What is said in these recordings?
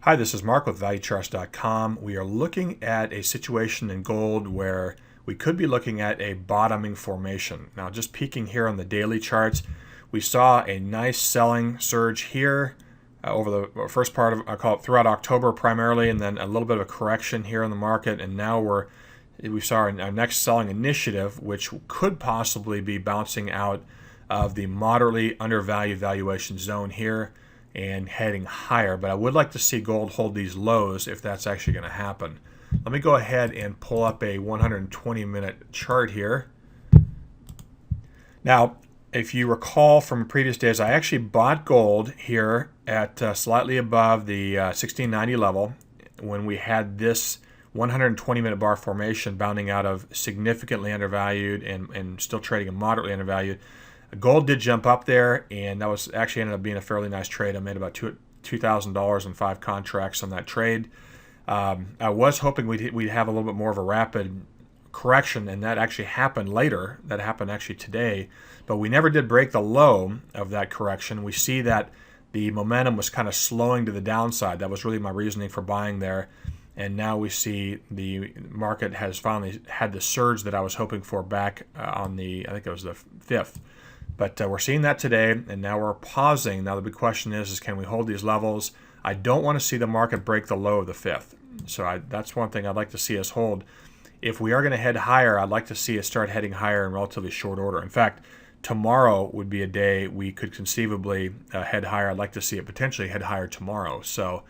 Hi, this is Mark with ValueCharts.com. We are looking at a situation in gold where we could be looking at a bottoming formation. Now, just peeking here on the daily charts, we saw a nice selling surge here over the first part of, I call it throughout October primarily, and then a little bit of a correction here in the market. And now we saw our next selling initiative, which could possibly be bouncing out of the moderately undervalued valuation zone here and heading higher. But I would like to see gold hold these lows if that's actually going to happen. Let me go ahead and pull up a 120-minute chart here. Now, if you recall from previous days, I actually bought gold here at slightly above the 1690 level when we had this 120-minute bar formation bounding out of significantly undervalued and still trading at moderately undervalued. Gold did jump up there, and that was actually ended up being a fairly nice trade. I made about $2,000 in 5 contracts on that trade. I was hoping we'd have a little bit more of a rapid correction, and that actually happened later. That happened actually today, but we never did break the low of that correction. We see that the momentum was kind of slowing to the downside. That was really my reasoning for buying there. And now we see the market has finally had the surge that I was hoping for back on the, I think it was the 5th. But we're seeing that today, and now we're pausing. Now the big question is can we hold these levels? I don't want to see the market break the low of the 5th. So that's one thing I'd like to see us hold. If we are going to head higher, I'd like to see it start heading higher in relatively short order. In fact, tomorrow would be a day we could conceivably head higher. I'd like to see it potentially head higher tomorrow. So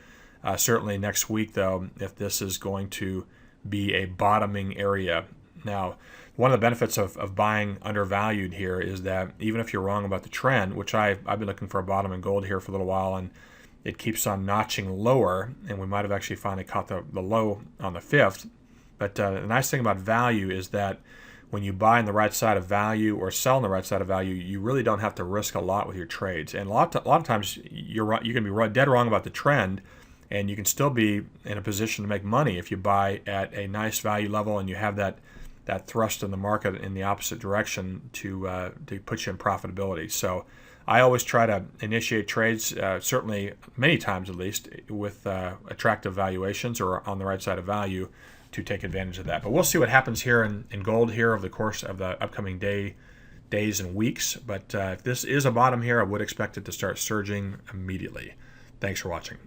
certainly next week, though, if this is going to be a bottoming area. Now, one of the benefits of buying undervalued here is that even if you're wrong about the trend, which I've been looking for a bottom in gold here for a little while, and it keeps on notching lower, and we might have actually finally caught the low on the 5th. But the nice thing about value is that when you buy on the right side of value or sell on the right side of value, you really don't have to risk a lot with your trades. And a lot of times you can be dead wrong about the trend, and you can still be in a position to make money if you buy at a nice value level and you have that thrust in the market in the opposite direction to put you in profitability. So I always try to initiate trades, certainly many times at least, with attractive valuations or on the right side of value to take advantage of that. But we'll see what happens here in gold here over the course of the upcoming days and weeks. But if this is a bottom here, I would expect it to start surging immediately. Thanks for watching.